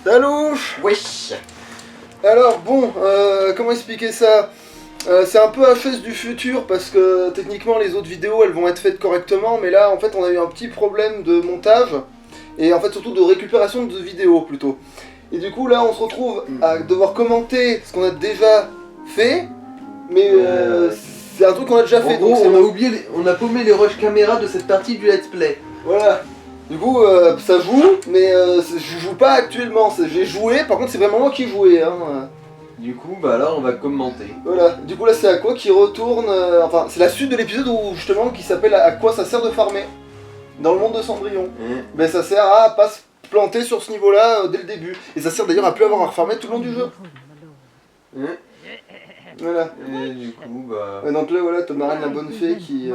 Talouche. Wesh. Alors bon, comment expliquer ça? C'est un peu HS du futur parce que techniquement les autres vidéos elles vont être faites correctement, mais là en fait on a eu un petit problème de montage et en fait surtout de récupération de vidéos plutôt. Et du coup là on se retrouve à devoir commenter ce qu'on a déjà fait, mais c'est un truc qu'on a déjà fait. En gros, donc on a oublié, on a paumé les rush caméra de cette partie du let's play. Voilà. Du coup ça joue, mais je joue pas actuellement. J'ai joué, par contre c'est vraiment moi qui jouais. Hein. Du coup, bah là, on va commenter. Voilà, du coup là c'est Aqua qui retourne, enfin c'est la suite de l'épisode où justement qui s'appelle à quoi ça sert de farmer dans le monde de Cendrillon. Ben ça sert à pas se planter sur ce niveau là dès le début, et ça sert d'ailleurs à plus avoir à refarmer tout le long du jeu. Voilà. Et du coup, bah... Et donc là voilà, t'as Marine la bonne fée qui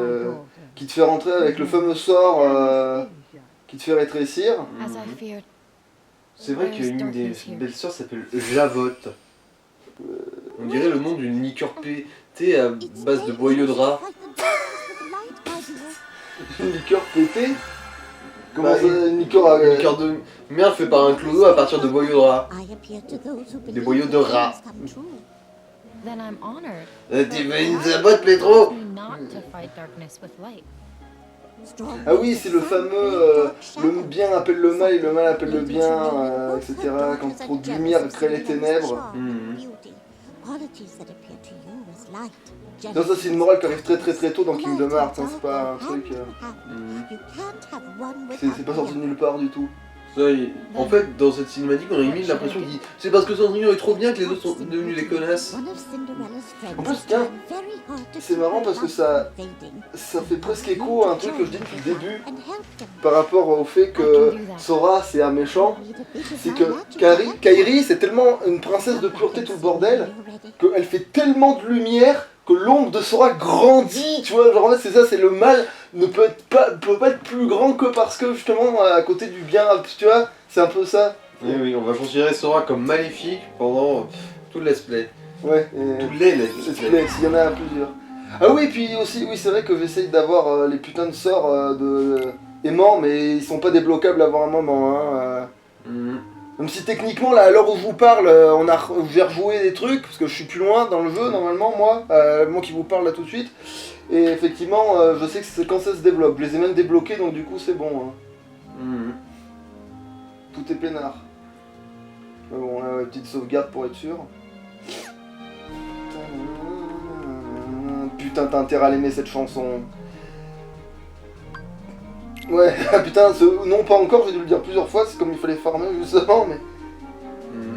te fait rentrer avec le fameux sort qui te fait rétrécir. C'est vrai qu'il y a une des belles sœurs s'appelle Javotte. On dirait le nom d'une liqueur pétée à base de boyaux de rat. Une liqueur pétée. Comment Bah, ça, une liqueur à... Une liqueur de merde fait par un clodo à partir de boyaux de rat. Des boyaux de rat. Tu veux une zabotte, Pétro? Ah oui, c'est le fameux le bien appelle le mal et le mal appelle le bien, etc. Quand trop de lumière crée les ténèbres. Non, ça c'est une morale qui arrive très tôt dans Kingdom Hearts, hein, c'est pas un truc... C'est pas sorti de nulle part du tout. Ça, en fait, dans cette cinématique, on a mis l'impression qu'il dit c'est parce que Cendrillon est trop bien que les autres sont devenus des connasses. En plus, tiens, c'est marrant parce que ça fait presque écho à un truc que je dis depuis le début par rapport au fait que Sora c'est un méchant. C'est que Kairi c'est tellement une princesse de pureté tout le bordel qu'elle fait tellement de lumière que l'ombre de Sora grandit, tu vois, genre en fait c'est ça, c'est le mal ne peut pas être plus grand que parce que justement à côté du bien, tu vois, c'est un peu ça. Et oui, on va considérer Sora comme maléfique pendant tout le let's play. Ouais, tous les let's play. S'il y en a plusieurs. Ah oui, puis aussi, oui c'est vrai que j'essaye d'avoir les putains de sorts aimants, mais ils sont pas débloquables avant un moment, hein. Même si techniquement, là, à l'heure où je vous parle, j'ai rejoué des trucs, parce que je suis plus loin dans le jeu, normalement, moi qui vous parle là tout de suite. Et effectivement, je sais que c'est quand ça se développe. Je les ai même débloqués, donc du coup, c'est bon. Hein. Tout est peinard. Mais bon, là, ouais, petite sauvegarde pour être sûr. Putain, t'as intérêt à l'aimer cette chanson. Ouais, putain, non pas encore, j'ai dû le dire plusieurs fois, c'est comme il fallait farmer justement, mais...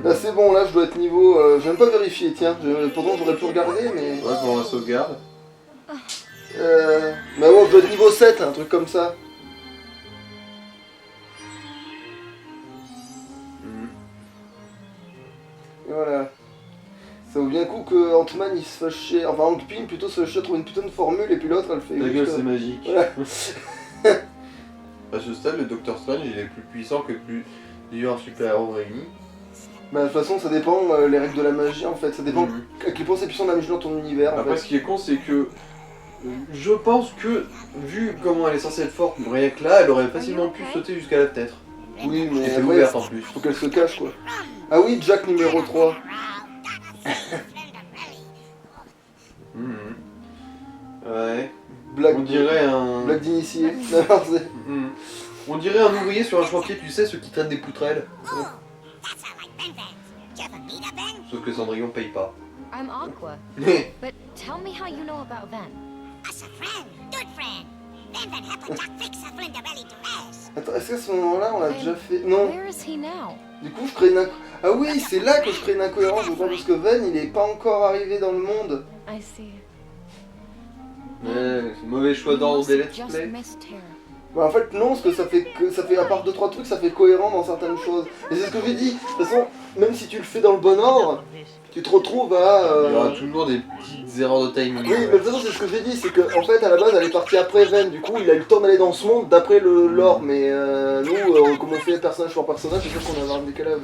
Là c'est bon, là je dois être niveau... j'ai même pas vérifié, tiens, pourtant j'aurais pu regarder, mais... Ouais, pour la sauvegarde. Bah ouais, je dois être niveau 7, un truc comme ça. Et voilà. Ça vaut bien le coup que Ant-Man il se fasse chier, enfin Hank Pym plutôt se fasse chier à trouver une putain de formule et puis l'autre elle fait... Ta gueule c'est magique. Voilà. À ce stade, le Docteur Strange il est plus puissant que plusieurs super-héros réunis. Bah de toute façon ça dépend les règles de la magie en fait, ça dépend à quel point c'est puissant de la magie dans ton univers en Après fait. ce qui est con c'est que je pense que vu comment elle est censée être forte, rien que là elle aurait facilement pu sauter jusqu'à la fenêtre. Oui mais c'est ouverte en plus. Faut qu'elle se cache quoi. Ah oui, Jack numéro 3. Ouais. Blague on dirait un... Blague d'initié. On dirait un ouvrier sur un chantier, tu sais, ceux qui traînent des poutrelles. Sauf que Cendrillon paye pas. I'm Aqua. Mais... But tell me how you know about Ven. Attends, est-ce qu'à ce moment-là on l'a déjà fait? Non. Where is he now? Du coup je crée une Ah oui, c'est là que je crée une incohérence, je crois, parce que Ven il est pas encore arrivé dans le monde. I see. Ouais, c'est mauvais choix d'ordre des let's play. Bah en fait non, parce que ça fait à part 2-3 trucs, ça fait cohérent dans certaines choses. Et c'est ce que j'ai dit, de toute façon, même si tu le fais dans le bon ordre, tu te retrouves à... Il y aura toujours des petites erreurs de timing. Oui, mais de toute façon c'est ce que j'ai dit, c'est qu'en fait à la base elle est partie après Ven, du coup il a eu le temps d'aller dans ce monde d'après le lore, mais nous, comme on fait personnage par personnage, c'est sûr qu'on a un décalage.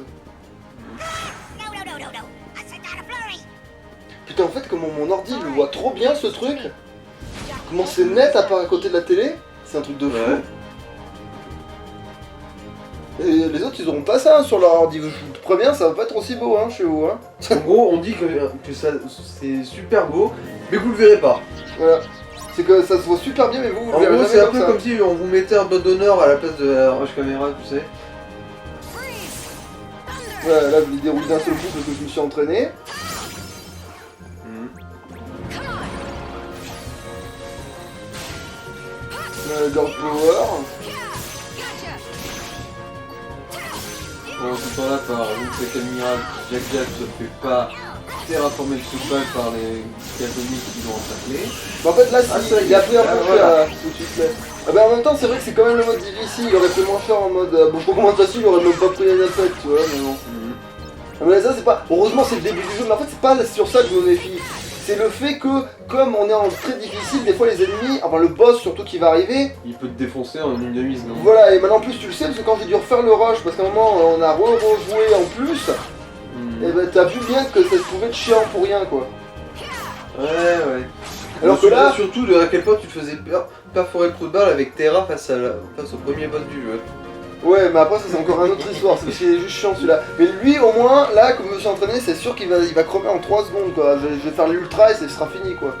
Putain en fait comment mon ordi il voit trop bien ce truc, comment c'est net à part à côté de la télé, c'est un truc de fou. Et les autres, ils auront pas ça hein, sur leur ordi. Je vous préviens, ça va pas être aussi beau hein, chez vous. Hein. En gros, on dit que ça c'est super beau, mais que vous le verrez pas. Voilà. C'est que ça se voit super bien, mais vous, vous En le verrez gros, jamais c'est un comme peu ça. comme si on vous mettait un doigt d'honneur à la place de la rush caméra, tu sais. Voilà, là, je l'ai déroulé d'un seul coup parce que je me suis entraîné. Girl Power. Bon, tout temps là, par Luke Amiral, Jack Jack se fait pas terraformer le sous-sol par les catholiques qui l'ont encerclé. Mais en fait, là, si, ça y est. il a pris un peu Ah, cher voilà. tout de suite. Là. Ah bah, en même temps, c'est vrai que c'est quand même le mode difficile. Il aurait fait moins cher en mode. Bon, pour comment facile, il aurait même pas pris les attaques, tu vois, mais bon. Ah, mais ça, c'est pas. Heureusement, c'est le début du jeu, mais en fait, c'est pas sur ça que je me méfie. C'est le fait que, comme on est en très difficile, des fois les ennemis, enfin le boss surtout qui va arriver, Il peut te défoncer en une demi-seconde. voilà, et maintenant en plus tu le sais, parce que quand j'ai dû refaire le rush, parce qu'à un moment on a rejoué en plus, et ben t'as vu bien que ça pouvait être chiant pour rien quoi. Ouais. Alors que là, surtout de à quel point tu te faisais perforer le trou de balle avec Terra face au premier boss du jeu. ouais, mais après ça c'est encore une autre histoire, c'est parce qu'il est juste chiant celui-là. Mais lui au moins, là, comme je me suis entraîné, c'est sûr qu'il va crever en 3 secondes quoi. Je vais faire l'ultra et ça sera fini quoi.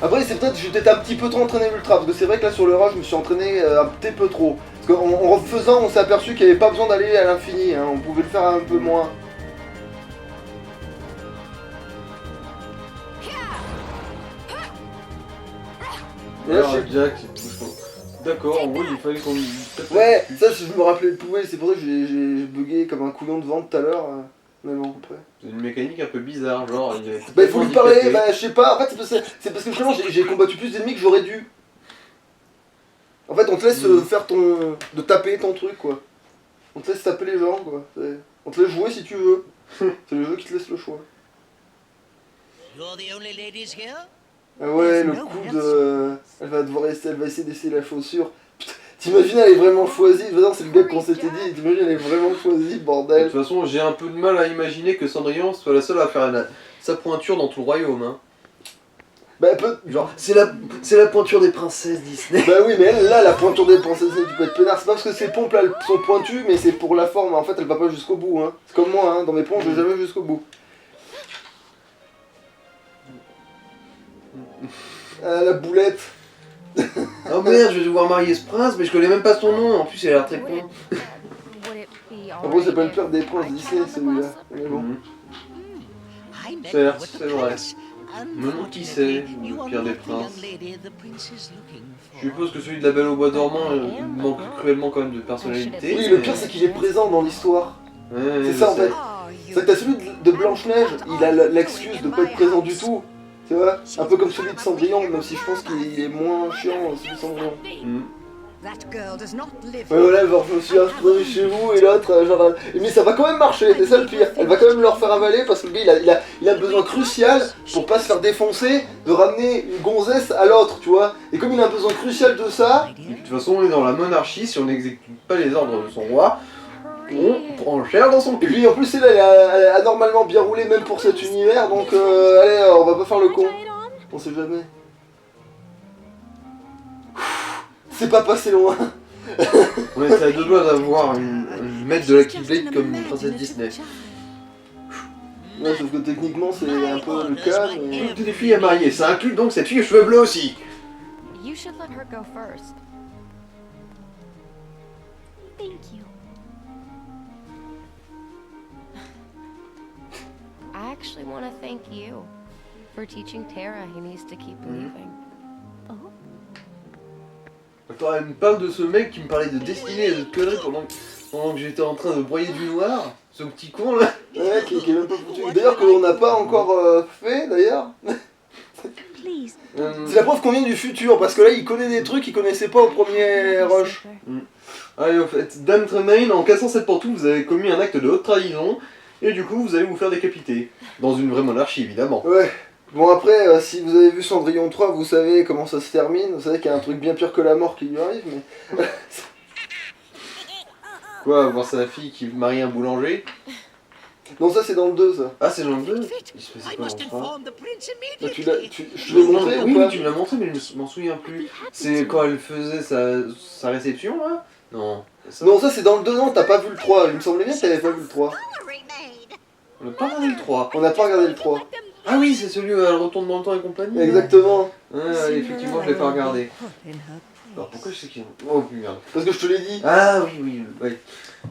Après c'est peut-être, je vais peut-être un petit peu trop entraîné l'ultra, parce que c'est vrai que là sur le rush je me suis entraîné un petit peu trop. Parce qu'en refaisant on s'est aperçu qu'il n'y avait pas besoin d'aller à l'infini, hein. On pouvait le faire un peu moins. Et là, Alors, je sais- Jack, d'accord, en gros il fallait qu'on... Ouais, ça je me rappelais le pouvoir, c'est pour ça que j'ai bugué comme un couillon de vente tout à l'heure. Mais bon, après. C'est une mécanique un peu bizarre, genre... Bah il faut lui parler, bah je sais pas, en fait c'est parce que justement j'ai combattu plus d'ennemis que j'aurais dû. En fait on te laisse faire de taper ton truc quoi. On te laisse taper les gens quoi. On te laisse jouer si tu veux. C'est le jeu qui te laisse le choix. You're the only ladies here? Ah ouais, le coup de... Elle va devoir essayer, elle va essayer d'essayer la chaussure. Putain, t'imagines elle est vraiment choisie, c'est le gars qu'on s'était dit, t'imagines elle est vraiment choisie, De bordel. toute façon, j'ai un peu de mal à imaginer que Cendrillon soit la seule à faire sa pointure dans tout le royaume. Hein. Bah, peut... Genre, c'est la pointure des princesses Disney. bah oui, mais elle, là, la pointure des princesses, tu peux être peinard. C'est pas parce que ses pompes là elles sont pointues, mais c'est pour la forme. En fait, elle va pas jusqu'au bout. Hein. C'est comme moi, hein. Dans mes pompes, je vais jamais jusqu'au bout. Ah, la boulette. Oh merde, je vais devoir marier ce prince, mais je connais même pas son nom. En plus, il a l'air très con. En gros, c'est pas le pire des princes Disney celui-là. Mais bon. I met C'est with the vrai. prince. Maintenant, qui c'est, Unfortunately, you le are pire des not the young princes? lady the prince is looking for. Je suppose que celui de la Belle au Bois dormant manque cruellement quand même de personnalité. Oui, le pire, c'est qu'il est présent dans l'histoire. Ouais, C'est je ça en sais. fait. C'est que t'as celui de Blanche-Neige, il a l'excuse de pas être présent du tout. Tu vois, un peu comme celui de Cendrillon, même si je pense qu'il est moins chiant celui de Cendrillon. That girl does not live. Ouais, voilà, genre je me suis inscrit chez vous et l'autre, genre. Mais ça va quand même marcher, c'est ça le pire. Elle va quand même leur faire avaler parce que le gars il a un besoin crucial pour pas se faire défoncer, de ramener une gonzesse à l'autre, tu vois. Et comme il a un besoin crucial de ça, De toute façon, on est dans la monarchie, si on n'exécute pas les ordres de son roi, on prend cher dans son et cul. puis en plus elle a anormalement bien roulé même pour cet univers, donc allez, on va pas faire le con. On sait jamais. C'est pas passé loin. On était à deux doigts d'avoir une maître de la Keyblade comme une princesse Disney. Ouais, sauf que techniquement c'est un peu le cas, mais... Toutes les filles à marier, ça inclut donc cette fille aux cheveux bleus aussi. You should let her go first. Thank you. I actually want to thank you for teaching Tara he needs to keep believing. Oh. Attends, elle me parle de ce mec qui me parlait de destinée et de conneries pendant que j'étais en train de broyer du noir. Ce petit con là. Ouais, qui est même pas foutu. D'ailleurs, qu'on n'a pas encore fait, d'ailleurs. Please. C'est la preuve qu'on vient du futur, parce que là, il connaît des trucs qu'il connaissait pas au premier rush. Allez, en fait, Dame Tremaine, en cassant cette pantoufle, vous avez commis un acte de haute trahison, et du coup, vous allez vous faire décapiter. Dans une vraie monarchie, évidemment. Ouais. Bon, après, si vous avez vu Cendrillon 3, vous savez comment ça se termine. Vous savez qu'il y a un truc bien pire que la mort qui lui arrive, mais... Quoi, voir sa fille qui marie un boulanger? Non, ça, c'est dans le 2, ça. Ah, c'est dans le 2? Il se faisait I pas must dans le 3. inform the prince Bah, immediately. je l'ai montré oui, ou pas tu me l'as montré, mais je m'en souviens plus. C'est quand elle faisait sa réception, là? Non. Ça, Non, ça c'est dans le 2, non, t'as pas vu le 3. Il me semblait bien que t'avais pas vu le 3. on n'a pas regardé le 3. On n'a pas regardé le 3. Ah oui, c'est celui où elle retourne dans le temps et compagnie. Exactement. Ouais, effectivement, je l'ai pas regardé. Alors pourquoi je sais qu'il y a... Oh merde. Parce que je te l'ai dit. Ah oui, oui, oui.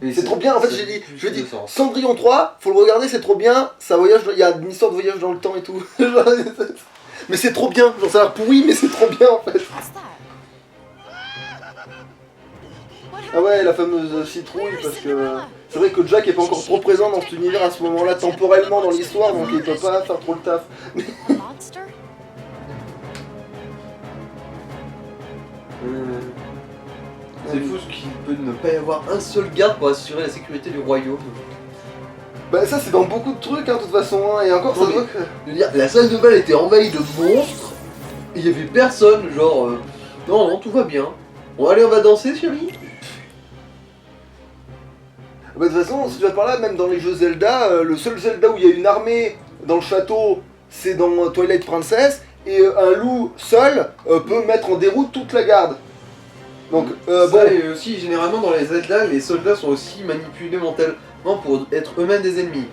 Et C'est trop bien, en fait ça j'ai dit, plus je dis, de sens. Cendrillon 3, faut le regarder, c'est trop bien, ça voyage, il y a une histoire de voyage dans le temps et tout. Mais c'est trop bien, genre ça a l'air pourri, mais c'est trop bien en fait. Ah ouais, la fameuse citrouille, parce que c'est vrai que Jack est pas encore trop présent dans cet univers à ce moment-là, temporellement dans l'histoire, donc il peut pas faire trop le taf. C'est fou ce qu'il peut ne pas y avoir un seul garde pour assurer la sécurité du royaume. Bah ça c'est dans beaucoup de trucs, hein, de toute façon, hein, et encore ça Non, se voit que... Je veux dire, la salle de bal était envahie de monstres, il y avait personne, genre... Non, non, tout va bien. Bon, allez, on va danser, chérie. Bah de toute façon, si tu vas par là, même dans les jeux Zelda, le seul Zelda où il y a une armée dans le château, c'est dans Twilight Princess, et un loup seul peut mettre en déroute toute la garde. Donc, Ça, bon... et aussi, généralement, dans les Zelda, les soldats sont aussi manipulés mentalement pour être eux-mêmes des ennemis.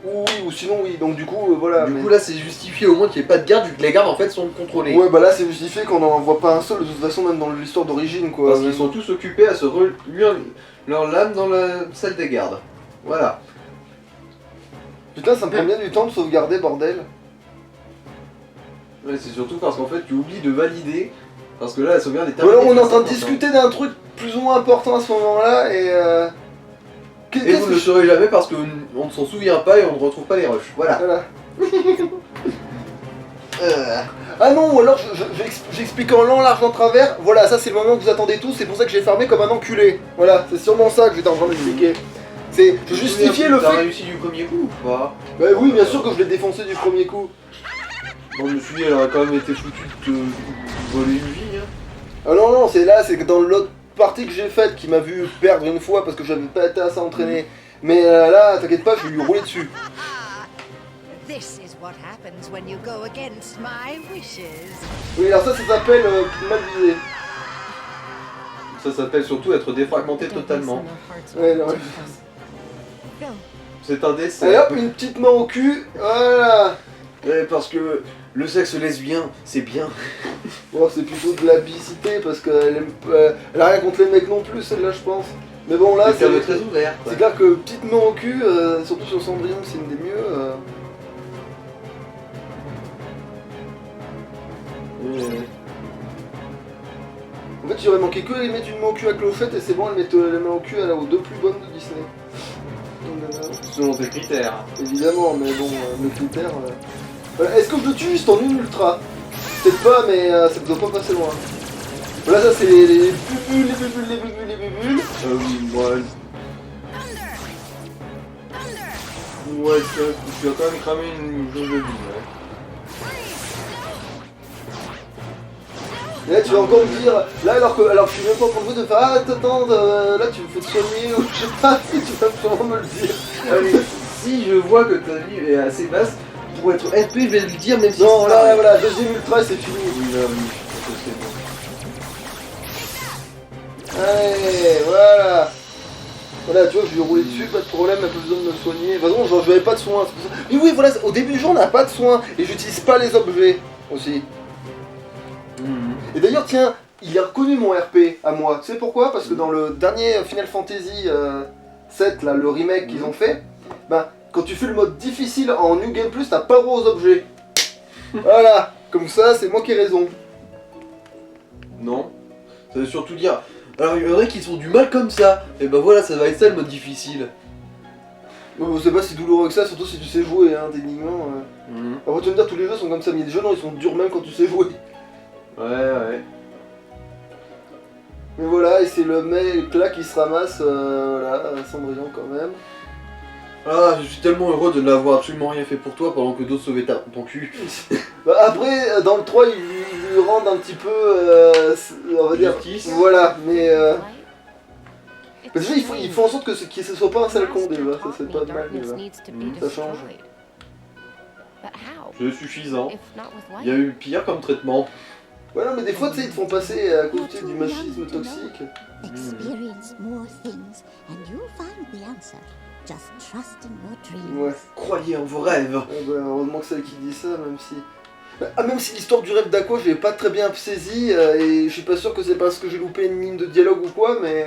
Oui, ou sinon oui, donc du coup, voilà. Du mais- coup, là, c'est justifié au moins qu'il n'y ait pas de garde, vu que les gardes, en fait, sont contrôlés. Ouais, bah là c'est justifié qu'on n'en voit pas un seul, de toute façon, même dans l'histoire d'origine, quoi. Parce qu'ils sont tous occupés à se reluire leur lame dans la salle des gardes. Voilà. Putain, ça me prend bien du temps de sauvegarder, bordel. Ouais, c'est surtout parce qu'en fait, tu oublies de valider. Parce que là, la sauvegarde est Voilà, terminée. on est en train de tu vois, discuter d'un truc plus ou moins important à ce moment-là, et Et qu'est-ce vous que ne le je... saurez jamais parce qu'on ne s'en souvient pas et on ne retrouve pas les rushs. Voilà. Voilà. Ah non, ou alors j'explique en long, large, en travers. Voilà, ça c'est le moment que vous attendez tous, c'est pour ça que j'ai fermé comme un enculé. Voilà, c'est sûrement ça que j'étais en train d'expliquer. C'est je justifier le T'as fait. réussi du premier coup ou pas? Bah oui, bien sûr que je l'ai défoncé du premier coup. Bon, je me suis dit, elle aurait quand même été foutue de te voler une vie. Hein. Ah non, non, c'est là, c'est que dans l'autre partie que j'ai faite qui m'a vu perdre une fois parce que j'avais pas été assez entraîné. Mais là, t'inquiète pas, je vais lui rouler dessus. This is what happens when you go against my wishes. Oui, alors ça s'appelle mal visé. Ça s'appelle surtout être défragmenté totalement. Ouais, non, ouais. C'est un décès. Allez hop, une petite main au cul, voilà. Ouais, parce que le sexe lesbien, c'est bien. Bon, c'est plutôt de la bicité parce qu'elle aime, elle a rien contre les mecs non plus, celle-là, je pense. Mais bon, là, C'est c'est très ouvert. c'est clair que petite main au cul, surtout sur Cendrillon, c'est une des mieux. En fait, j'aurais manqué que elle mettre une main au cul à Clochette et c'est bon, elle met la main au cul aux deux plus bonnes de Disney. Selon tes critères. Évidemment, mais bon, mes critères. Est-ce que je le tue juste en une ultra? Peut-être pas, mais ça ne doit pas passer loin. Voilà, ça c'est les bubules, les bubules, les bubules, les bubules. Ouais. Ouais, ça, tu as quand même cramé une jauge de vie. Ouais. Et là, tu vas encore me dire, là, alors que je suis même pas en train de faire, ah, attends, là, tu faut te soigner, ou je sais pas, si tu vas sûrement me le dire. Allez, si je vois que ta vie est assez basse, pour être RP, je vais lui dire même si Non, c'est là, pareil. voilà, deuxième ultra, c'est fini. Oui, là, oui, je pense que c'est bon. Allez, voilà. Voilà, tu vois, je lui ai roulé dessus, pas de problème, elle a pas besoin de me soigner. De toute façon, genre, je n'avais pas de soins, c'est pour ça. Mais oui, voilà, au début du jeu, on n'a pas de soins, et j'utilise pas les objets, aussi. Et d'ailleurs, tiens, il a reconnu mon RP à moi. Tu sais pourquoi? Parce que dans le dernier Final Fantasy 7, là, le remake qu'ils ont fait, bah, quand tu fais le mode difficile en New Game Plus, t'as pas le droit aux objets. Voilà, comme ça, c'est moi qui ai raison. Non. Ça veut surtout dire. Alors, il y en a qui se font du mal comme ça. Et ben voilà, ça va être ça le mode difficile. Bon, c'est pas si douloureux que ça, surtout si tu sais jouer, hein, techniquement. Après, tu vas me dire, tous les jeux sont comme ça, mais il y a des jeux, non, ils sont durs même quand tu sais jouer. Ouais. Mais voilà, et c'est le mec là qui se ramasse, voilà, Cendrillon quand même. Ah, je suis tellement heureux de n'avoir absolument rien fait pour toi pendant que d'autres sauvaient ton cul. Bah, après, dans le 3, il lui rendent un petit peu, on va dire, Justice. voilà, mais mais déjà, il faut en sorte que ce soit pas un sale con déjà, ça c'est pas mal déjà. Ça change. C'est suffisant. Il y a eu pire comme traitement. Ouais, non, mais des fois, tu sais, ils te font passer à cause du machisme toxique. Experience more things and you'll find the answer. Just trust in your dreams. Ouais. Croyez en vos rêves. Ouais, bah, heureusement que c'est elle qui dit ça, même si... même si l'histoire du rêve d'Aqua, je l'ai pas très bien saisie, et je suis pas sûr que c'est parce que j'ai loupé une ligne de dialogue ou quoi, mais...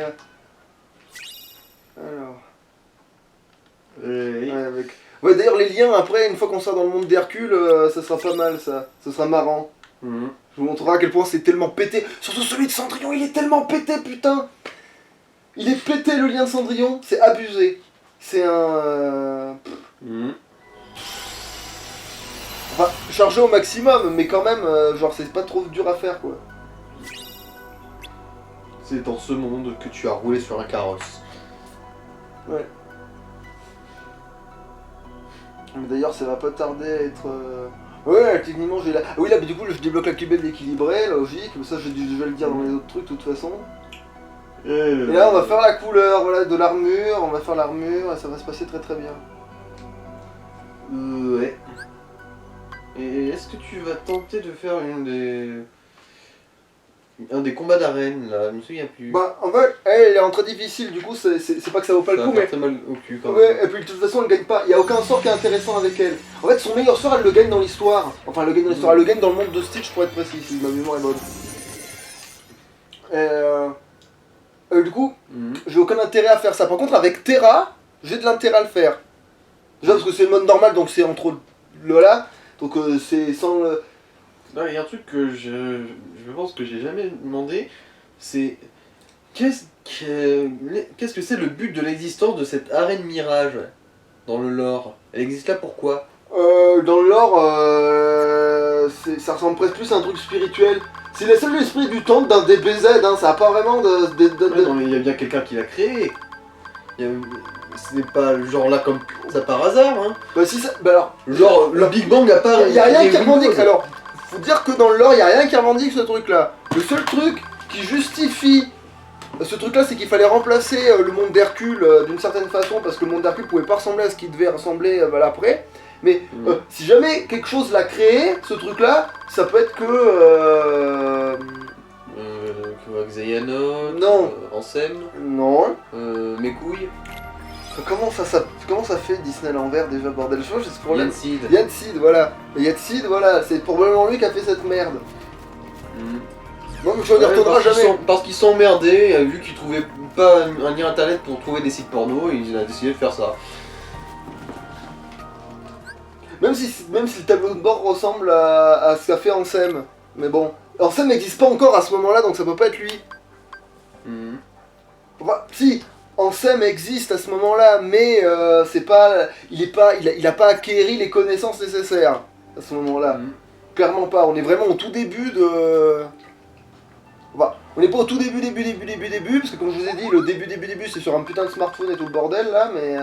Alors... Oui. Ouais, avec... Ouais, d'ailleurs, les liens, après, une fois qu'on sera dans le monde d'Hercule, ça sera pas mal, ça. Ça sera marrant. Mhm. Je vous montrerai à quel point c'est tellement pété. Surtout celui de Cendrillon, il est tellement pété, putain. Il est pété, le lien de Cendrillon, c'est abusé. C'est un... Mhm. Enfin, chargé au maximum, mais quand même, genre, c'est pas trop dur à faire, quoi. C'est dans ce monde que tu as roulé sur un carrosse. Ouais. Mais d'ailleurs, ça va pas tarder à être... Ouais, techniquement, j'ai la... Ah oui, là, mais du coup, je débloque la cubelle équilibrée, logique. Mais ça, je vais le dire dans les autres trucs, de toute façon. Et là, on va faire la couleur, voilà, de l'armure. On va faire l'armure, et ça va se passer très très bien. Ouais. Et est-ce que tu vas tenter de faire un des combats d'arène, là? Je me souviens plus. Bah, en fait, elle est en très difficile, du coup, c'est pas que ça vaut pas le coup, mais... très mal au cul, quand même. Ouais, et puis de toute façon, elle gagne pas. Il y a aucun sort qui est intéressant avec elle. En fait, son meilleur sort, elle le gagne dans l'histoire. Enfin, elle le gagne dans l'histoire, elle le gagne dans le monde de Stitch, pour être précis, si ma mémoire est bonne. Du coup, j'ai aucun intérêt à faire ça. Par contre, avec Terra, j'ai de l'intérêt à le faire. Déjà parce que c'est le mode normal, donc c'est entre le là. Donc c'est sans le... Non, il y a un truc que je pense que j'ai jamais demandé, c'est qu'est-ce que c'est le but de l'existence de cette arène mirage dans le lore? Elle existe là pourquoi? Dans le lore, ça ressemble presque plus à un truc spirituel. C'est le seul esprit du temple d'un DBZ, hein, ça a pas vraiment de... Ouais, non, mais il y a bien quelqu'un qui l'a créé. Ce n'est pas genre là comme ça par hasard, hein. Bah si ça... Bah alors... Genre le Big Bang a pas... Y a rien qui revendique, Windows. alors... Faut dire que dans le lore, y a rien qui revendique ce truc-là. Le seul truc qui justifie ce truc-là, c'est qu'il fallait remplacer le monde d'Hercule d'une certaine façon, parce que le monde d'Hercule pouvait pas ressembler à ce qu'il devait ressembler après. Mais si jamais quelque chose l'a créé, ce truc-là, ça peut être que... Xehanort, Non. Ansem, Non. mes couilles, Comment ça fait Disney à l'envers déjà, bordel? Je sais ce problème. Yansid. Yansid, voilà. Et Yansid, voilà, c'est probablement lui qui a fait cette merde. Non, mais tu n'y retourneras jamais. Parce qu'ils sont emmerdés, vu qu'ils trouvaient pas un lien internet pour trouver des sites porno, ils ont décidé de faire ça. Même si le tableau de bord ressemble à ce qu'a fait Ansem. Mais bon. Ansem n'existe pas encore à ce moment-là, donc ça peut pas être lui. Enfin, si, Ansem existe à ce moment-là, mais c'est pas... Il a pas acquéri les connaissances nécessaires à ce moment-là. Clairement pas, on est vraiment au tout début de... Enfin, on n'est pas au tout début, parce que comme je vous ai dit, le début, c'est sur un putain de smartphone et tout le bordel là, mais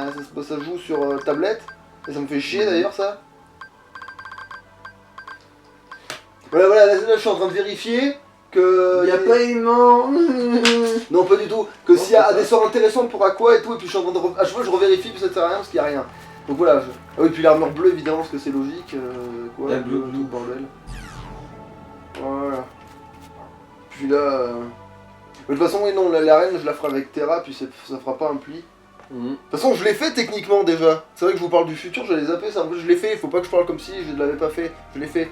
ça joue sur tablette, et ça me fait chier d'ailleurs ça. Voilà, là je suis en train de vérifier que... Y a pas aimant. Non, pas du tout, que s'il y a des sorts intéressants pour Aqua et tout, et puis je suis en train de... À chaque fois je revérifie, puis ça sert à rien parce qu'il y a rien. Donc voilà, ah oui, puis l'armure bleue évidemment, parce que c'est logique, quoi, La bleu, bleu, tout le bordel. Voilà. Puis là... De toute façon, oui, non, l'arène, je la ferai avec Terra, puis ça fera pas un pli. De toute façon, je l'ai fait techniquement déjà. C'est vrai que je vous parle du futur, j'allais zapper ça. En plus, je l'ai fait, il faut pas que je parle comme si je ne l'avais pas fait. Je l'ai fait.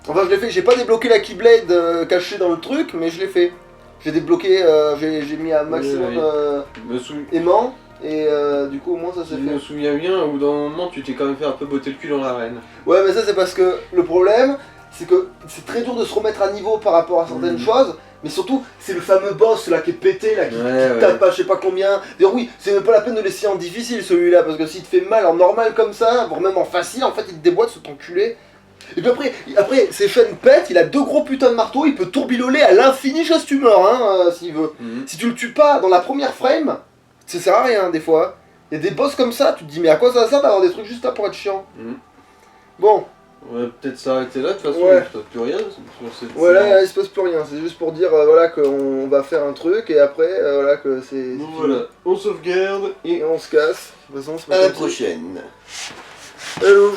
Enfin, je l'ai fait, j'ai pas débloqué la Keyblade cachée dans le truc, mais je l'ai fait. J'ai débloqué, j'ai mis un maximum aimant, et du coup, au moins, ça s'est fait. Je me souviens bien, au bout d'un moment, tu t'es quand même fait un peu botter le cul dans l'arène. Ouais, mais ça, c'est parce que le problème, c'est que c'est très dur de se remettre à niveau par rapport à certaines choses. Mais surtout, c'est le fameux boss là qui est pété, là, qui tape pas je sais pas combien. D'ailleurs, oui, c'est même pas la peine de l'essayer en difficile celui-là, parce que s'il te fait mal en normal comme ça, voire même en facile, en fait, il te déboîte cet enculé. Et puis après ses chaînes pètent, il a 2 gros putains de marteaux, il peut tourbiloler à l'infini chasse tu meurs, hein, s'il veut. Si tu le tues pas dans la première frame, ça sert à rien des fois. Il y a des boss comme ça, tu te dis, mais à quoi ça sert d'avoir des trucs juste là pour être chiant? Bon. On va peut-être s'arrêter là, de toute façon, Ouais. il se passe plus rien sur cette Voilà, séance. il se passe plus rien, c'est juste pour dire voilà qu'on va faire un truc et après voilà que c'est... Donc voilà, on sauvegarde et Et on se casse, de toute façon c'est pas à la comme ça. prochaine. Hello.